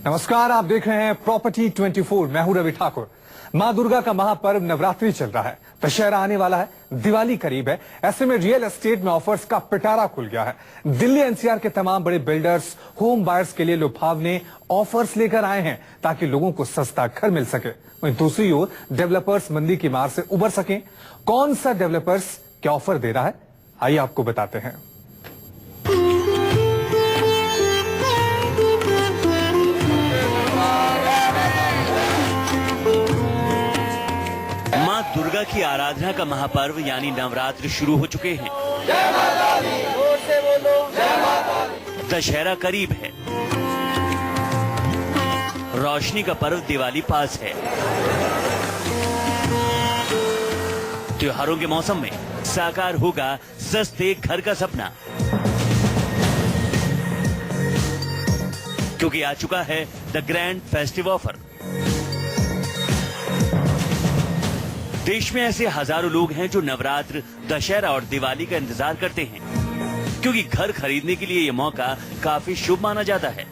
नमस्कार, आप देख रहे हैं प्रॉपर्टी 24। मैं हूं रवि ठाकुर। मां दुर्गा का महापर्व नवरात्रि चल रहा है, दशहरा आने वाला है, दिवाली करीब है। ऐसे में रियल एस्टेट में ऑफर्स का पिटारा खुल गया है। दिल्ली एनसीआर के तमाम बड़े बिल्डर्स होम बायर्स के लिए लुभावने ऑफर्स लेकर आए हैं ताकि लोगों को सस्ता घर मिल सके। वहीं दूसरी ओर डेवलपर्स मंदी की मार से उबर सकें। कौन सा डेवलपर्स क्या ऑफर दे रहा है, आइए आपको बताते हैं। मां दुर्गा की आराधना का महापर्व यानी नवरात्र शुरू हो चुके हैं। जय माता दी, जोर से बोलो जय माता दी। दशहरा करीब है, रोशनी का पर्व दिवाली पास है। त्योहारों के मौसम में साकार होगा सस्ते घर का सपना, क्योंकि आ चुका है द ग्रैंड फेस्टिव ऑफर। देश में ऐसे हजारों लोग हैं जो नवरात्र, दशहरा और दिवाली का इंतजार करते हैं, क्योंकि घर खरीदने के लिए यह मौका काफी शुभ माना जाता है।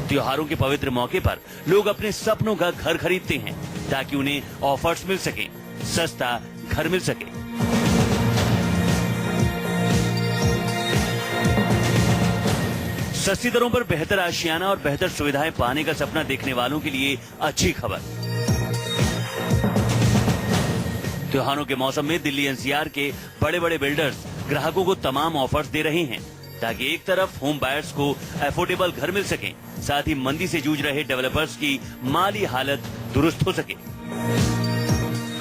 त्योहारों के पवित्र मौके पर लोग अपने सपनों का घर खरीदते हैं ताकि उन्हें ऑफर्स मिल सके, सस्ता घर मिल सके। सस्ती दरों पर बेहतर आशियाना और बेहतर सुविधाएं पाने का सपना देखने वालों के लिए अच्छी खबर। त्योहारों के मौसम में दिल्ली एनसीआर के बड़े बड़े बिल्डर्स ग्राहकों को तमाम ऑफर्स दे रहे हैं ताकि एक तरफ होम बायर्स को अफोर्डेबल घर मिल सके, साथ ही मंदी से जूझ रहे डेवलपर्स की माली हालत दुरुस्त हो सके।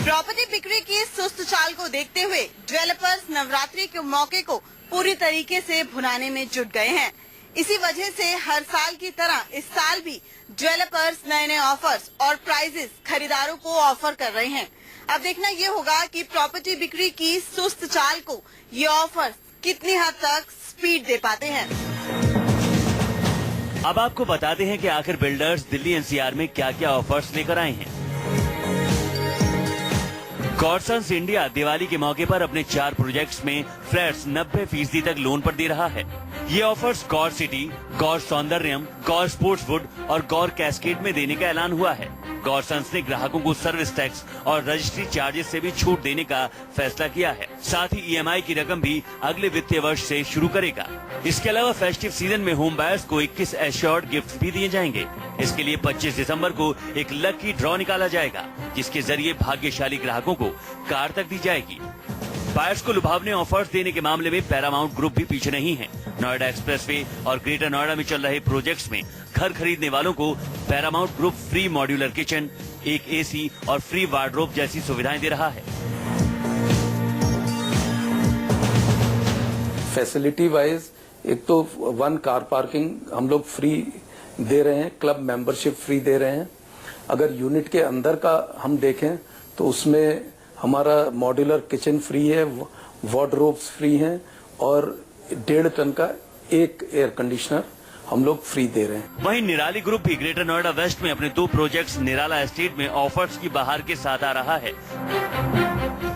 प्रॉपर्टी बिक्री की सुस्त चाल को देखते हुए डेवलपर्स नवरात्रि के मौके को पूरी तरीके से भुनाने में जुट गए हैं। इसी वजह से हर साल की तरह इस साल भी डेवलपर्स नए नए ऑफर्स और प्राइजेस खरीदारों को ऑफर कर रहे हैं। अब देखना ये होगा कि प्रॉपर्टी बिक्री की सुस्त चाल को ये ऑफर्स कितनी हद तक स्पीड दे पाते हैं। अब आपको बताते हैं कि आखिर बिल्डर्स दिल्ली एनसीआर में क्या क्या ऑफर्स लेकर आए हैं। गॉडसंस इंडिया दिवाली के मौके पर अपने 4 प्रोजेक्ट्स में फ्लैट्स 90% तक लोन पर दे रहा है। ये offers Gaur city, Gaur Saundaryam, Gaur sports wood और गौर कैस्केड में देने का ऐलान हुआ है। गॉडसंस ने ग्राहकों को सर्विस टैक्स और रजिस्ट्री चार्जेस से भी छूट देने का फैसला किया है। साथ ही ईएमआई की रकम भी अगले वित्तीय वर्ष से शुरू करेगा। इसके अलावा फेस्टिव सीजन में होम बायर्स को 21 एश्योर्ड गिफ्ट भी दिए जाएंगे। इसके लिए 25 दिसंबर को एक लकी ड्रॉ निकाला जाएगा, जिसके जरिए भाग्यशाली ग्राहकों को कार तक दी जाएगी। बायर्स को लुभावने ऑफर्स देने के मामले में पैरामाउंट ग्रुप भी पीछे नहीं है। नोएडा एक्सप्रेसवे और ग्रेटर नोएडा में चल रहे प्रोजेक्ट्स में घर खरीदने वालों को Paramount group free modular kitchen, एक एसी और फ्री वार्डरोब जैसी सुविधाएं दे रहा है। फैसिलिटी वाइज एक तो 1 कार पार्किंग हम लोग फ्री दे रहे हैं, क्लब मेंबरशिप फ्री दे रहे हैं। अगर यूनिट के अंदर का हम देखें तो उसमें हमारा मॉड्यूलर किचन फ्री है, वार्डरोब्स फ्री हैं और 1.5 टन का एक एयर कंडीशनर हम लोग फ्री दे रहे हैं। वहीं निराली ग्रुप भी ग्रेटर नोएडा वेस्ट में अपने 2 प्रोजेक्ट्स निराला एस्टेट में ऑफर्स की बहार के साथ आ रहा है,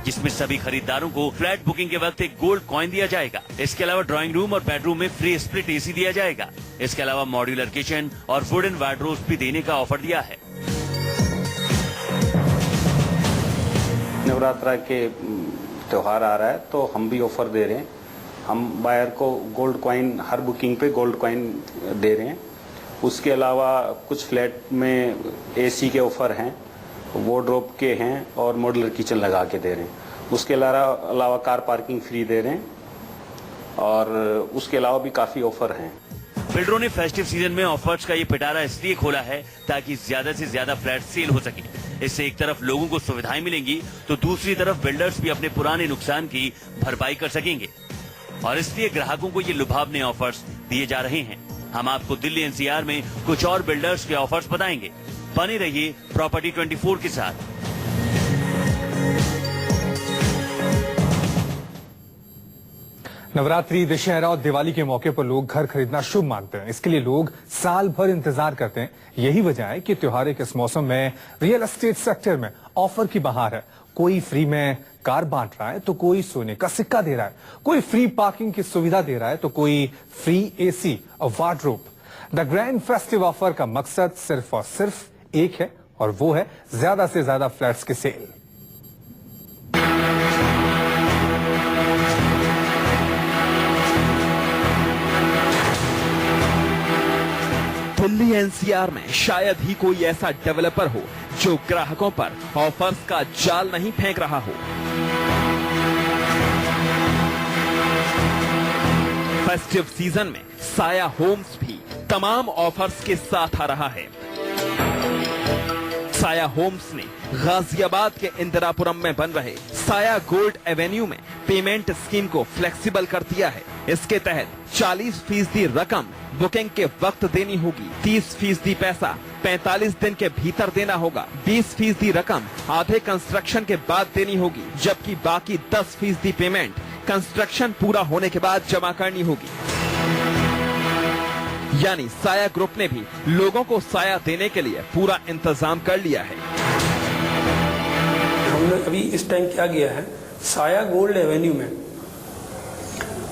जिसमें सभी खरीदारों को फ्लैट बुकिंग के वक्त एक गोल्ड कॉइन दिया जाएगा। इसके अलावा ड्राइंग रूम और बेडरूम में फ्री स्प्लिट एसी दिया जाएगा। इसके अलावा मॉड्यूलर किचन और वुडन वार्डरोब्स भी देने का ऑफर दिया है। नवरात्रा के त्योहार आ रहा है तो हम भी ऑफर दे रहे हैं। हम बायर को गोल्ड कॉइन, हर बुकिंग पे गोल्ड कॉइन दे रहे हैं। उसके अलावा कुछ फ्लैट में एसी के ऑफर हैं, वार्डरोब के हैं और मॉड्यूलर किचन लगा के दे रहे हैं। उसके अलावा कार पार्किंग फ्री दे रहे हैं और उसके अलावा भी काफ़ी ऑफर हैं। बिल्डरों ने फेस्टिव सीजन में ऑफर्स का ये पिटारा इसलिए खोला है ताकि ज्यादा से ज्यादा फ्लैट सेल हो सके। इससे एक तरफ लोगों को सुविधाएं मिलेंगी तो दूसरी तरफ बिल्डर्स भी अपने पुराने नुकसान की भरपाई कर सकेंगे, और इसलिए ग्राहकों को ये लुभावने ऑफर्स दिए जा रहे हैं। हम आपको दिल्ली एनसीआर में कुछ और बिल्डर्स के ऑफर्स बताएंगे। बने रहिए प्रॉपर्टी 24 के साथ। नवरात्रि, दशहरा और दिवाली के मौके पर लोग घर खरीदना शुभ मानते हैं। इसके लिए लोग साल भर इंतजार करते हैं। यही वजह है कि त्योहारों के इस मौसम में रियल एस्टेट सेक्टर में ऑफर की बहार है। कोई फ्री में कार बांट रहा है तो कोई सोने का सिक्का दे रहा है, कोई फ्री पार्किंग की सुविधा दे रहा है तो कोई फ्री एसी और wardrobe. The grand festive offer का मकसद सिर्फ और सिर्फ एक है और वो है ज्यादा से ज्यादा फ्लैट्स की सेल। दिल्ली एनसीआर में शायद ही कोई ऐसा डेवलपर हो जो ग्राहकों पर ऑफर्स का जाल नहीं फेंक रहा हो। फेस्टिव सीजन में साया होम्स भी तमाम ऑफर्स के साथ आ रहा है। साया होम्स ने गाजियाबाद के इंदिरापुरम में बन रहे साया गोल्ड एवेन्यू में पेमेंट स्कीम को फ्लेक्सिबल कर दिया है। इसके तहत 40% रकम बुकिंग के वक्त देनी होगी, 30% पैसा 45 दिन के भीतर देना होगा, 20% रकम आधे कंस्ट्रक्शन के बाद देनी होगी, जबकि बाकी 10% पेमेंट कंस्ट्रक्शन पूरा होने के बाद जमा करनी होगी। यानी साया ग्रुप ने भी लोगों को साया देने के लिए पूरा इंतजाम कर लिया है। हमने अभी इस टाइम क्या किया है, साया गोल्ड एवेन्यू में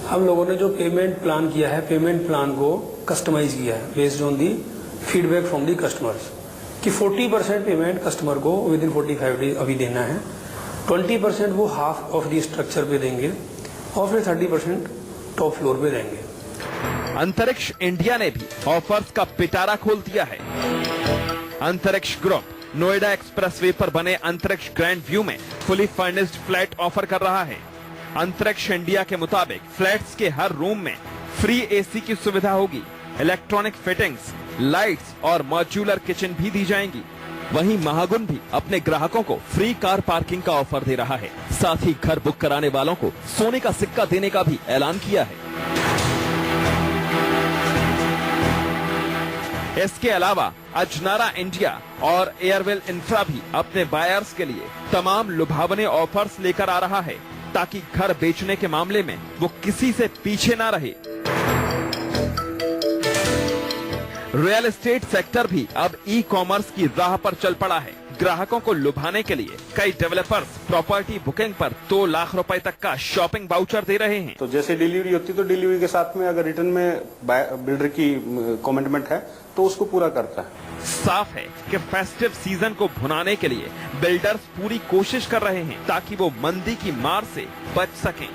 हम लोगों ने जो पेमेंट प्लान किया है, पेमेंट प्लान को कस्टमाइज किया है based on the feedback from the customers कि 40% पेमेंट कस्टमर को विद इन 45 डेज अभी देना है, 20% वो हाफ ऑफ दी स्ट्रक्चर पे देंगे और फिर 30% टॉप फ्लोर पे देंगे। अंतरिक्ष इंडिया ने भी ऑफर्स का पिटारा खोल दिया है। अंतरिक्ष ग्रुप नोएडा एक्सप्रेसवे पर बने अंतरिक्ष ग्रैंड व्यू में फुली फर्निश्ड फ्लैट ऑफर कर रहा है। अंतरिक्ष इंडिया के मुताबिक फ्लैट्स के हर रूम में फ्री एसी की सुविधा होगी, इलेक्ट्रॉनिक फिटिंग्स, लाइट्स और मॉड्यूलर किचन भी दी जाएंगी। वहीं महागुन भी अपने ग्राहकों को फ्री कार पार्किंग का ऑफर दे रहा है। साथ ही घर बुक कराने वालों को सोने का सिक्का देने का भी ऐलान किया है। इसके अलावा अजनारा इंडिया और एयरवेल इंफ्रा भी अपने बायर्स के लिए तमाम लुभावने ऑफर्स लेकर आ रहा है ताकि घर बेचने के मामले में वो किसी से पीछे ना रहे। रियल एस्टेट सेक्टर भी अब ई कॉमर्स की राह पर चल पड़ा है। ग्राहकों को लुभाने के लिए कई डेवलपर्स प्रॉपर्टी बुकिंग पर 2 लाख रुपए तक का शॉपिंग वाउचर दे रहे हैं। तो जैसे डिलीवरी होती है तो डिलीवरी के साथ में अगर रिटर्न में बिल्डर की कमिटमेंट है तो उसको पूरा करता है। साफ है कि फेस्टिव सीजन को भुनाने के लिए बिल्डर्स पूरी कोशिश कर रहे हैं ताकि वो मंदी की मार से बच सकें।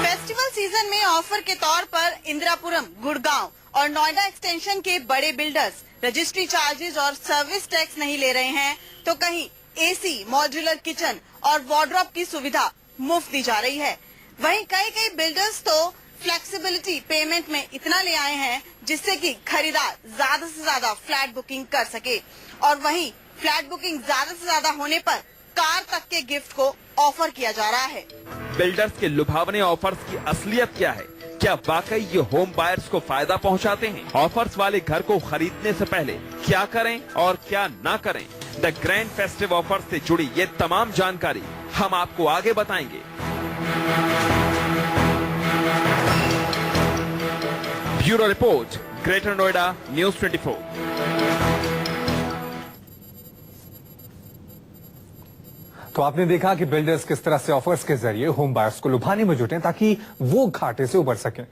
फेस्टिवल सीजन में ऑफर के तौर पर इंदिरापुरम, गुड़गांव और नोएडा एक्सटेंशन के बड़े बिल्डर्स रजिस्ट्री चार्जेस और सर्विस टैक्स नहीं ले रहे हैं, तो कहीं एसी, मॉड्यूलर किचन और वार्डरोब की सुविधा मुफ्त दी जा रही है। वहीं कई बिल्डर्स तो फ्लेक्सिबिलिटी पेमेंट में इतना ले आए हैं जिससे कि खरीदार ज्यादा से ज्यादा फ्लैट बुकिंग कर सके, और वहीं फ्लैट बुकिंग ज्यादा से ज्यादा होने पर कार तक के गिफ्ट को ऑफर किया जा रहा है। बिल्डर्स के लुभावने ऑफर्स की असलियत क्या है? क्या वाकई ये होम बायर्स को फायदा पहुंचाते हैं? ऑफर्स वाले घर को खरीदने से पहले क्या करें और क्या ना करें? द ग्रैंड फेस्टिव ऑफर से जुड़ी ये तमाम जानकारी हम आपको आगे बताएंगे। Bureau report, greater Noida, news 24। तो आपने देखा कि बिल्डर्स किस तरह से ऑफर्स के जरिए होम बायर्स को लुभाने में जुटे ताकि वो घाटे से उबर सकें।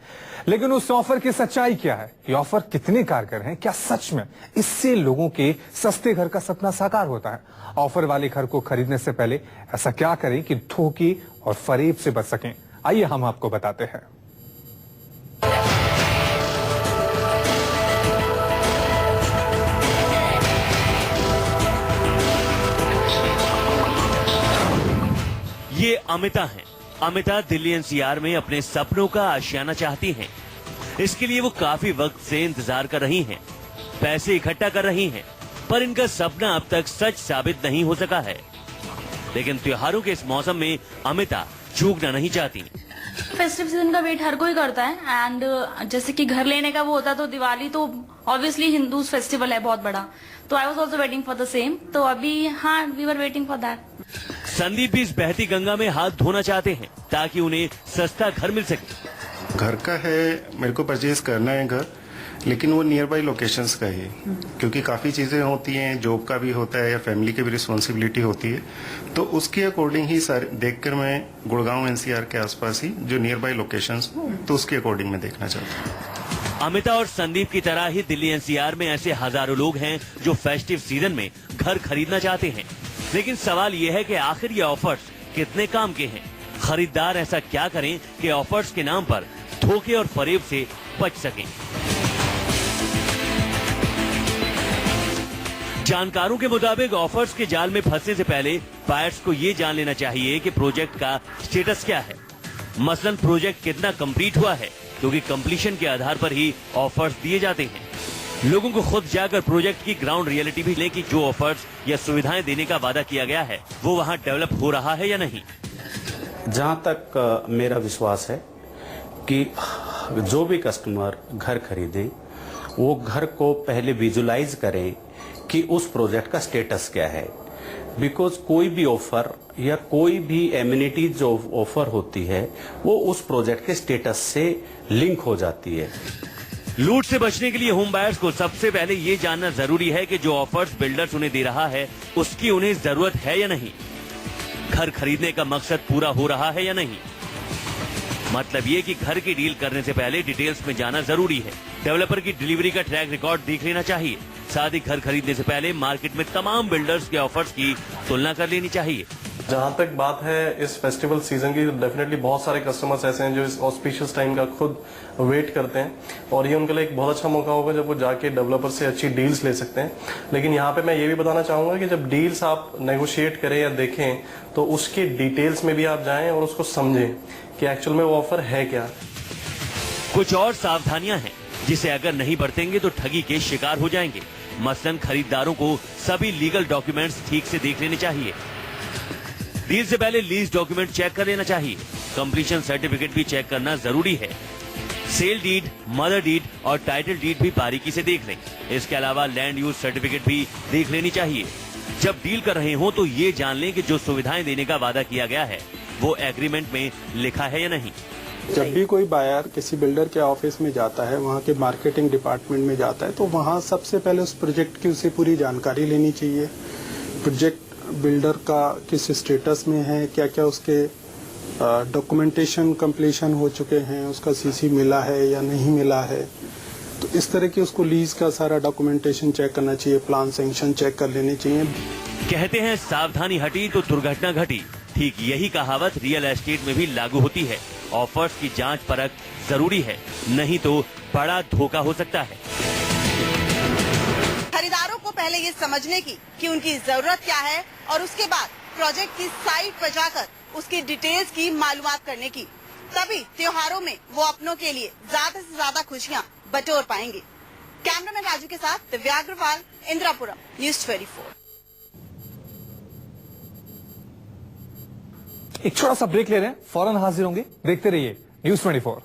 लेकिन उस ऑफर की सच्चाई क्या है? ये ऑफर कितने कारगर हैं? क्या सच में इससे लोगों के सस्ते घर का सपना साकार होता है? ऑफर वाले घर को खरीदने से पहले ऐसा क्या करें कि धोखे और फरेब से बच सकें? आइए हम आपको बताते हैं। ये अमिता हैं। अमिता दिल्ली एनसीआर में अपने सपनों का आशियाना चाहती हैं। इसके लिए वो काफी वक्त से इंतजार कर रही हैं, पैसे इकट्ठा कर रही हैं, पर इनका सपना अब तक सच साबित नहीं हो सका है। लेकिन त्योहारों के इस मौसम में अमिता चूकना नहीं चाहती। फेस्टिव सीजन का वेट हर कोई करता है एंड जैसे कि घर लेने का वो होता है, तो दिवाली तो ऑब्वियसली हिंदूज फेस्टिवल है बहुत बड़ा, तो I was also waiting for the same. तो अभी हाँ, we were waiting for that. Sandeep भी इस बहती गंगा में हाथ धोना चाहते हैं ताकि उन्हें सस्ता घर मिल सके। घर का है, मेरे को परचेज करना है घर, लेकिन वो नियर बाई लोकेशंस का ही, क्योंकि काफ़ी चीज़ें होती हैं, जॉब का भी होता है या फैमिली की भी रिस्पॉन्सिबिलिटी होती है, तो उसके अकॉर्डिंग ही सर देखकर मैं गुड़गांव एनसीआर के आसपास ही जो नियर बाई लोकेशंस तो उसके अकॉर्डिंग मैं देखना चाहता हूँ। अमिता और संदीप की तरह ही दिल्ली एनसीआर में ऐसे हजारों लोग हैं जो फेस्टिव सीजन में घर खरीदना चाहते हैं, लेकिन सवाल ये है कि आखिर ये ऑफर्स कितने काम के हैं। खरीदार ऐसा क्या करें कि ऑफर्स के नाम पर धोखे और फरेब से बच सकें। जानकारों के मुताबिक ऑफर्स के जाल में फंसने से पहले बायर्स को ये जान लेना चाहिए कि प्रोजेक्ट का स्टेटस क्या है। मसलन प्रोजेक्ट कितना कंप्लीट हुआ है, क्योंकि कंप्लीशन के आधार पर ही ऑफर्स दिए जाते हैं। लोगों को खुद जाकर प्रोजेक्ट की ग्राउंड रियलिटी भी ले कि जो ऑफर्स या सुविधाएं देने का वादा किया गया है वो वहां डेवलप हो रहा है या नहीं। जहां तक मेरा विश्वास है कि जो भी कस्टमर घर खरीदें वो घर को पहले विजुलाइज करें कि उस प्रोजेक्ट का स्टेटस क्या है, बिकॉज कोई भी ऑफर या कोई भी एमिनिटी जो ऑफर होती है वो उस प्रोजेक्ट के स्टेटस से लिंक हो जाती है। लूट से बचने के लिए होम बायर्स को सबसे पहले ये जानना जरूरी है कि जो ऑफर्स बिल्डर्स उन्हें दे रहा है उसकी उन्हें जरूरत है या नहीं। घर खरीदने का मकसद पूरा हो रहा है या नहीं। मतलब ये कि घर की डील करने से पहले डिटेल्स में जाना जरूरी है। डेवलपर की डिलीवरी का ट्रैक रिकॉर्ड देख लेना चाहिए। साथ ही घर खरीदने से पहले मार्केट में तमाम बिल्डर्स के ऑफर्स की तुलना कर लेनी चाहिए। जहां तक बात है इस फेस्टिवल सीजन की, डेफिनेटली बहुत सारे कस्टमर्स ऐसे हैं जो इस ऑस्पिशियस टाइम का खुद वेट करते हैं और ये उनके लिए एक बहुत अच्छा मौका होगा जब वो जाके डेवलपर से अच्छी डील्स ले सकते हैं। लेकिन यहाँ पे मैं ये भी बताना चाहूंगा कि जब डील्स आप नेगोशिएट करें या देखें तो उसके डिटेल्स में भी आप जाएं और उसको समझें कि एक्चुअल में वो ऑफर है क्या। कुछ और सावधानियां हैं जिसे अगर नहीं बरतेंगे तो ठगी के शिकार हो जाएंगे। मसलन खरीदारों को सभी लीगल डॉक्यूमेंट्स ठीक से देख लेने चाहिए। डील से पहले लीज डॉक्यूमेंट चेक कर लेना चाहिए। कंप्लीशन सर्टिफिकेट भी चेक करना जरूरी है। सेल डीड, मदर डीड और टाइटल डीड भी बारीकी से देख लें। इसके अलावा लैंड यूज सर्टिफिकेट भी देख लेनी चाहिए। जब डील कर रहे हो तो ये जान लें कि जो सुविधाएं देने का वादा किया गया है वो एग्रीमेंट में लिखा है या नहीं। जब भी कोई बायर किसी बिल्डर के ऑफिस में जाता है, वहाँ के मार्केटिंग डिपार्टमेंट में जाता है, तो वहाँ सबसे पहले उस प्रोजेक्ट की उसे पूरी जानकारी लेनी चाहिए। प्रोजेक्ट बिल्डर का किस स्टेटस में है, क्या क्या उसके डॉक्यूमेंटेशन कंप्लीशन हो चुके हैं, उसका सीसी मिला है या नहीं मिला है। तो इस तरह की उसको लीज का सारा डॉक्यूमेंटेशन चेक करना चाहिए, प्लान सैंक्शन चेक कर लेने चाहिए। कहते हैं सावधानी हटी तो दुर्घटना घटी। ठीक यही कहावत रियल एस्टेट में भी लागू होती है। ऑफर्स की जांच परख जरूरी है, नहीं तो बड़ा धोखा हो सकता है। खरीदारों को पहले ये समझने की कि उनकी जरूरत क्या है और उसके बाद प्रोजेक्ट की साइट पर जाकर उसकी डिटेल्स की मालूमात करने की। तभी त्योहारों में वो अपनों के लिए ज्यादा से ज्यादा खुशियाँ बटोर पाएंगे। कैमरामैन राजू के साथ दिव्या अग्रवाल, इंदिरापुरम, न्यूज़ 24। एक छोटा सा ब्रेक ले रहे हैं, फौरन हाजिर होंगे। देखते रहिए न्यूज़ 24।